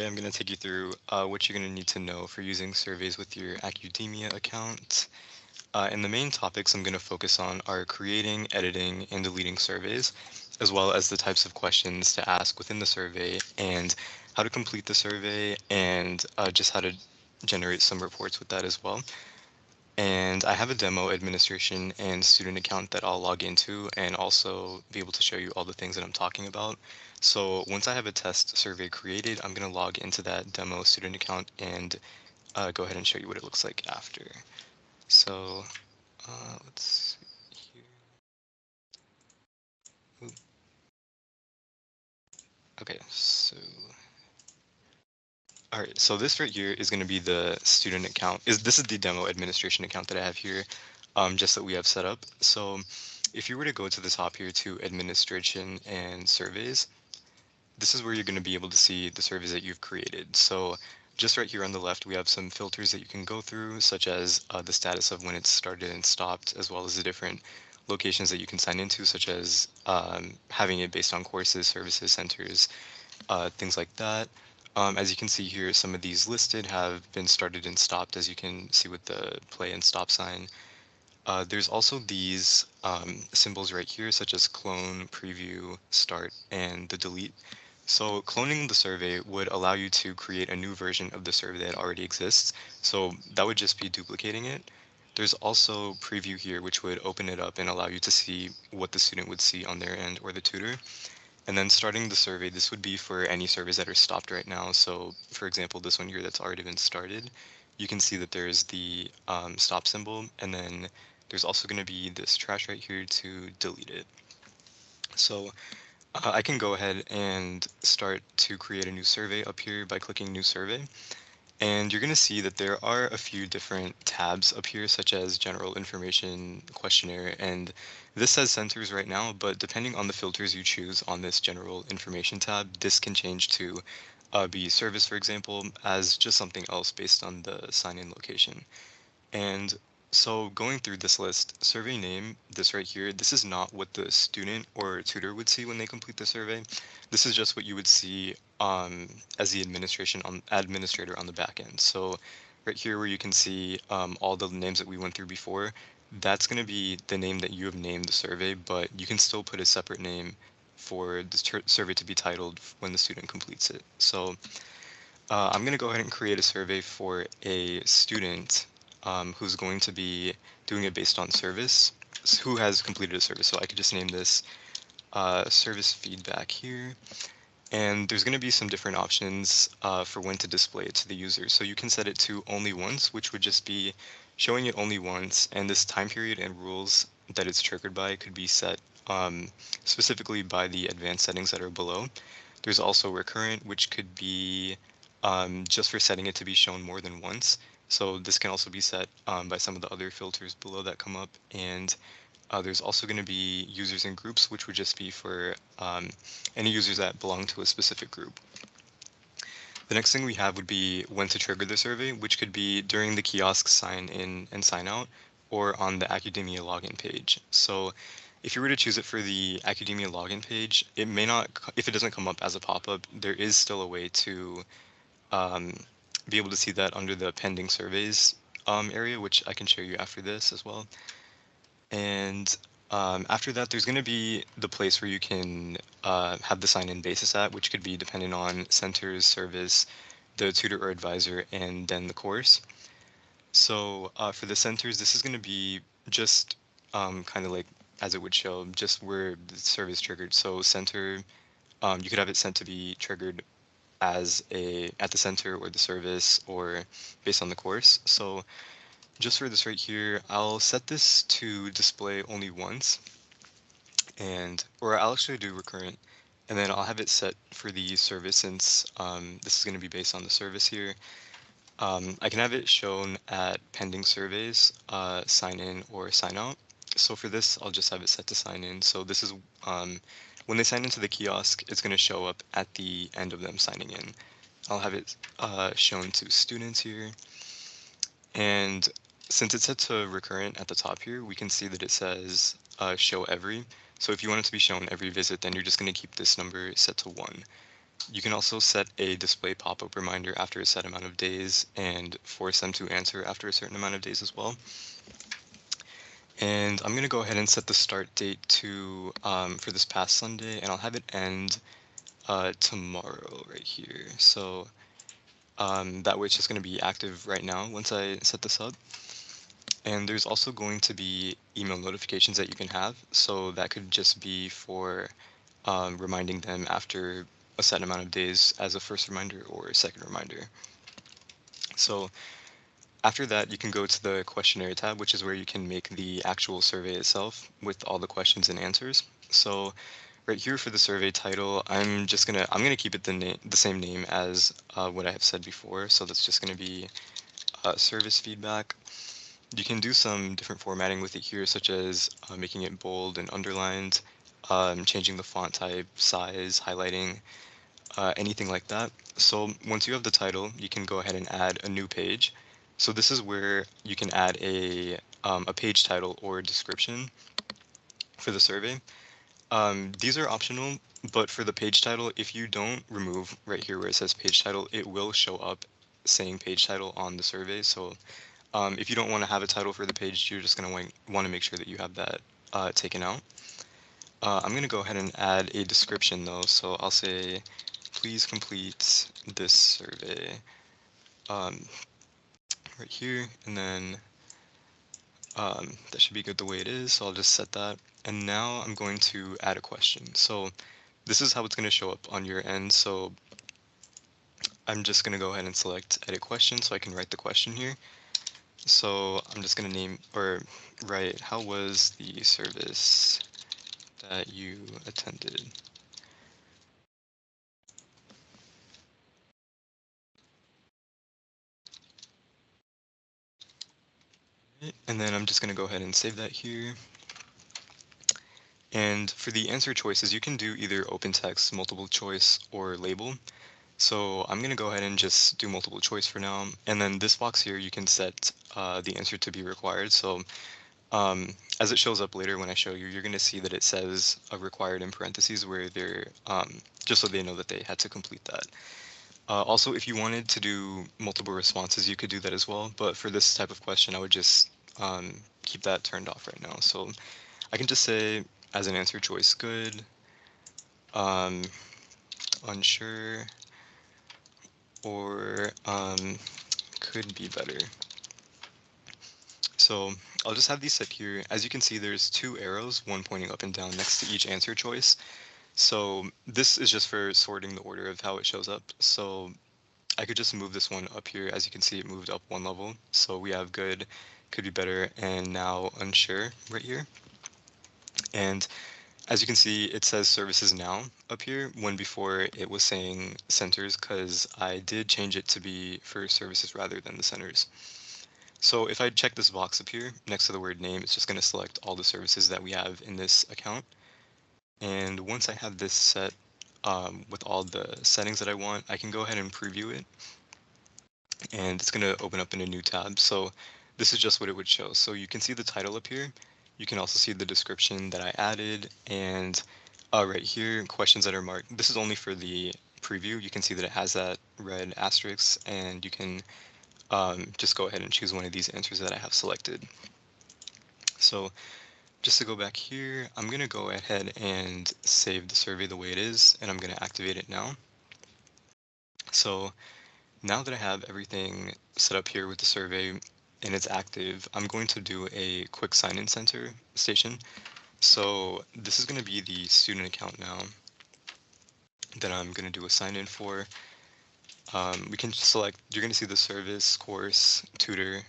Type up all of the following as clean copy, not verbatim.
today I'm going to take you through what you're going to need to know for using surveys with your Accudemia account. And the main topics I'm going to focus on are creating, editing, and deleting surveys, as well as the types of questions to ask within the survey and how to complete the survey and just how to generate some reports with that as well. And I have a demo administration and student account that I'll log into and also be able to show you all the things that I'm talking about. So once I have a test survey created, I'm going to log into that demo student account and go ahead and show you what it looks like after. So let's see here. Ooh. Okay, so all right, so this right here is going to be the student account. This is the demo administration account that I have here, just that we have set up. So if you were to go to the top here to administration and surveys, this is where you're going to be able to see the surveys that you've created. So just right here on the left, we have some filters that you can go through, such as the status of when it started and stopped, as well as the different locations that you can sign into, such as having it based on courses, services, centers, things like that. As you can see here, some of these listed have been started and stopped, as you can see with the play and stop sign. There's also these symbols right here, such as clone, preview, start, and the delete. So cloning the survey would allow you to create a new version of the survey that already exists. So that would just be duplicating it. There's also preview here, which would open it up and allow you to see what the student would see on their end or the tutor. And then starting the survey, this would be for any surveys that are stopped right now. So for example, this one here that's already been started, you can see that there's the stop symbol, and then there's also going to be this trash right here to delete it. So I can go ahead and start to create a new survey up here by clicking New Survey. And you're going to see that there are a few different tabs up here, such as General Information, Questionnaire, and this says Centers right now, but depending on the filters you choose on this General Information tab, this can change to be Service, for example, as just something else based on the sign-in location. And so going through this list, survey name, this right here, this is not what the student or tutor would see when they complete the survey. This is just what you would see as the administrator on the back end. So right here where you can see all the names that we went through before, that's going to be the name that you have named the survey, but you can still put a separate name for the survey to be titled when the student completes it. So I'm going to go ahead and create a survey for a student who's going to be doing it based on service, who has completed a service. So I could just name this service feedback here. And there's going to be some different options for when to display it to the user. So you can set it to only once, which would just be showing it only once. And this time period and rules that it's triggered by could be set specifically by the advanced settings that are below. There's also recurrent, which could be just for setting it to be shown more than once. So this can also be set by some of the other filters below that come up. And there's also going to be users and groups, which would just be for any users that belong to a specific group. The next thing we have would be when to trigger the survey, which could be during the kiosk sign in and sign out, or on the Accudemia login page. So if you were to choose it for the Accudemia login page, it may not, if it doesn't come up as a pop-up, there is still a way to be able to see that under the pending surveys area, which I can show you after this as well. And after that, there's going to be the place where you can have the sign-in basis at, which could be dependent on centers, service, the tutor or advisor, and then the course. So for the centers, this is going to be just kind of like as it would show, just where the service triggered. So center, you could have it set to be triggered as at the center or the service or based on the course. So just for this right here, I'll set this to display only once, or I'll actually do recurrent, and then I'll have it set for the service since this is going to be based on the service here. I can have it shown at pending surveys, sign in or sign out. So for this, I'll just have it set to sign in. So this is when they sign into the kiosk, it's going to show up at the end of them signing in. I'll have it shown to students here. And since it's set to recurrent at the top here, we can see that it says show every. So if you want it to be shown every visit, then you're just going to keep this number set to 1. You can also set a display pop-up reminder after a set amount of days and force them to answer after a certain amount of days as well. And I'm going to go ahead and set the start date to for this past Sunday, and I'll have it end tomorrow right here. So that way it's just going to be active right now once I set this up. And there's also going to be email notifications that you can have. So that could just be for reminding them after a set amount of days as a first reminder or a second reminder. So after that, you can go to the questionnaire tab, which is where you can make the actual survey itself with all the questions and answers. So right here for the survey title, I'm gonna keep it the same name as what I have said before. So that's just gonna be service feedback. You can do some different formatting with it here, such as making it bold and underlined, changing the font type, size, highlighting, anything like that. So once you have the title, you can go ahead and add a new page. So this is where you can add a page title or description for the survey. These are optional, but for the page title, if you don't remove right here where it says page title, it will show up saying page title on the survey. So if you don't want to have a title for the page, you're just going to want to make sure that you have that taken out. I'm going to go ahead and add a description though. So I'll say, please complete this survey um, right here, and then that should be good the way it is. So I'll just set that. And now I'm going to add a question. So this is how it's going to show up on your end. So I'm just going to go ahead and select edit question so I can write the question here. So I'm just going to name or write, how was the service that you attended? And then I'm just going to go ahead and save that here. And for the answer choices, you can do either open text, multiple choice, or label. So I'm going to go ahead and just do multiple choice for now. And then this box here, you can set the answer to be required. So as it shows up later when I show you, you're going to see that it says required in parentheses where they're, just so they know that they had to complete that. Also, if you wanted to do multiple responses, you could do that as well. But for this type of question, I would just keep that turned off right now. So I can just say as an answer choice, good, um, unsure, or could be better. So I'll just have these set here. As you can see, there's two arrows, one pointing up and down next to each answer choice. So this is just for sorting the order of how it shows up. So I could just move this one up here. As you can see, it moved up one level. So we have good, could be better, and now unsure right here. And as you can see, it says services now up here when before it was saying centers because I did change it to be for services rather than the centers. So if I check this box up here next to the word name, it's just going to select all the services that we have in this account. And once I have this set with all the settings that I want, I can go ahead and preview it. And it's going to open up in a new tab. So this is just what it would show. So you can see the title up here. You can also see the description that I added. And right here, questions that are marked. This is only for the preview. You can see that it has that red asterisk, and you can just go ahead and choose one of these answers that I have selected. So just to go back here, I'm going to go ahead and save the survey the way it is, and I'm going to activate it now. So now that I have everything set up here with the survey and it's active, I'm going to do a quick sign-in center station. So this is going to be the student account now that I'm going to do a sign-in for. We can select, you're going to see the service, course, tutor,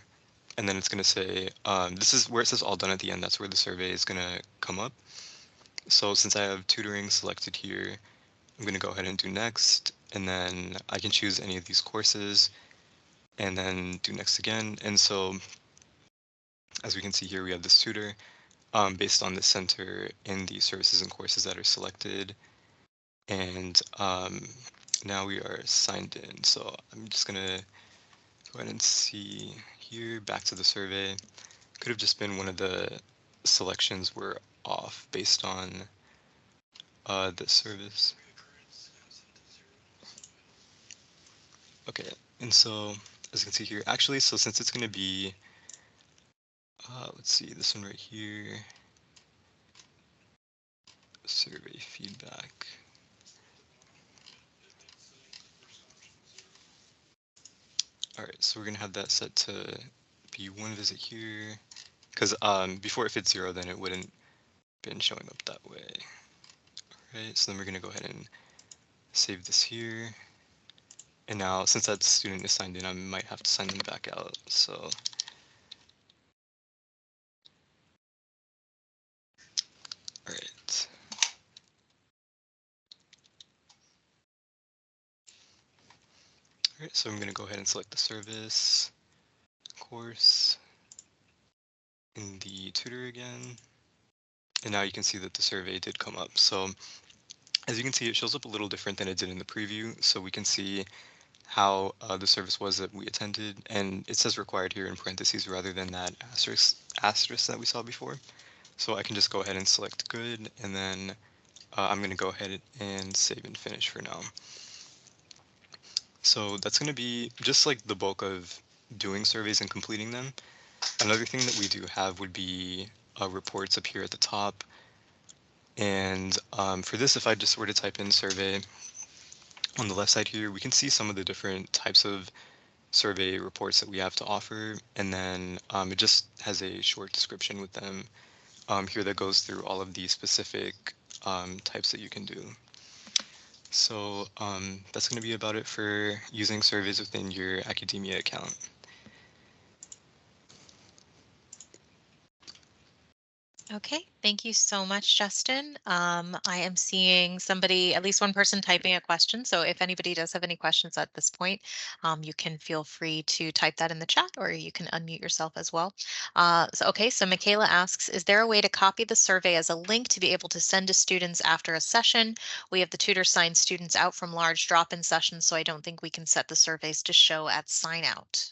and then it's going to say, this is where it says all done at the end, that's where the survey is going to come up. So since I have tutoring selected here, I'm going to go ahead and do next, and then I can choose any of these courses, and then do next again. And so as we can see here, we have this tutor based on the center in the services and courses that are selected. And now we are signed in. So I'm just going to go ahead and see here, back to the survey. Could have just been one of the selections were off based on the service. Okay, and so as you can see here, actually, so since it's going to be, let's see, this one right here, survey feedback. All right, so we're going to have that set to be one visit here, because before if it's 0, then it wouldn't been showing up that way. All right, so then we're going to go ahead and save this here. And now, since that student is signed in, I might have to sign them back out. So, all right. All right, so I'm going to go ahead and select the service, course, in the tutor again. And now you can see that the survey did come up. So as you can see, it shows up a little different than it did in the preview. So we can see how the service was that we attended. And it says required here in parentheses rather than that asterisk that we saw before. So I can just go ahead and select good, and then I'm going to go ahead and save and finish for now. So that's going to be just like the bulk of doing surveys and completing them. Another thing that we do have would be reports up here at the top. And for this, if I just were to type in survey on the left side here, we can see some of the different types of survey reports that we have to offer. And then it just has a short description with them here that goes through all of the specific types that you can do. So that's going to be about it for using surveys within your Accudemia account. Okay, thank you so much, Justin. I am seeing somebody, at least one person typing a question. So if anybody does have any questions at this point, you can feel free to type that in the chat or you can unmute yourself as well. So Michaela asks, is there a way to copy the survey as a link to be able to send to students after a session? We have the tutor sign students out from large drop-in sessions, so I don't think we can set the surveys to show at sign out.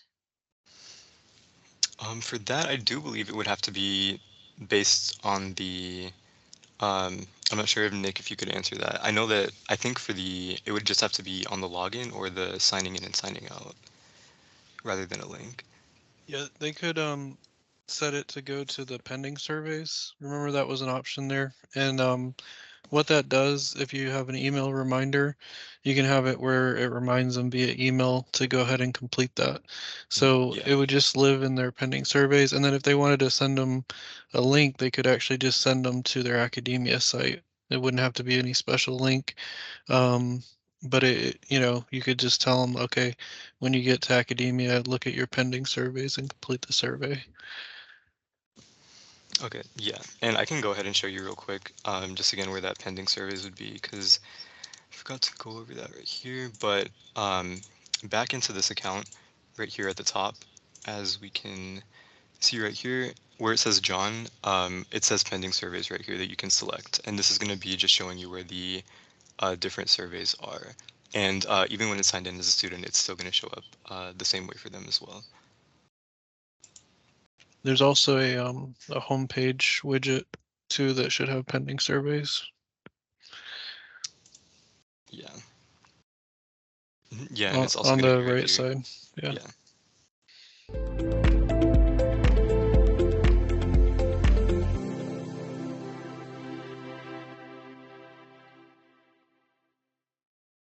For that, I do believe it would have to be based on the. I'm not sure if Nick, if you could answer that. I know that I think for the it would just have to be on the login or the signing in and signing out rather than a link. Yeah, they could set it to go to the pending surveys. Remember that was an option there. And what that does, if you have an email reminder, you can have it where it reminds them via email to go ahead and complete that. So Yeah. it would just live in their pending surveys. And then if they wanted to send them a link, they could actually just send them to their Accudemia site. It wouldn't have to be any special link. Um, but you could just tell them, okay, when you get to Accudemia, look at your pending surveys and complete the survey. Okay. Yeah. And I can go ahead and show you real quick, just again where that pending surveys would be, because I forgot to go over that right here. But back into this account, right here at the top, as we can see right here, where it says John, it says pending surveys right here that you can select, and this is going to be just showing you where the different surveys are. And even when it's signed in as a student, it's still going to show up the same way for them as well. There's also a homepage widget too that should have pending surveys. Yeah. Yeah, and on, it's also on going to the be right right here. side. Yeah. Yeah.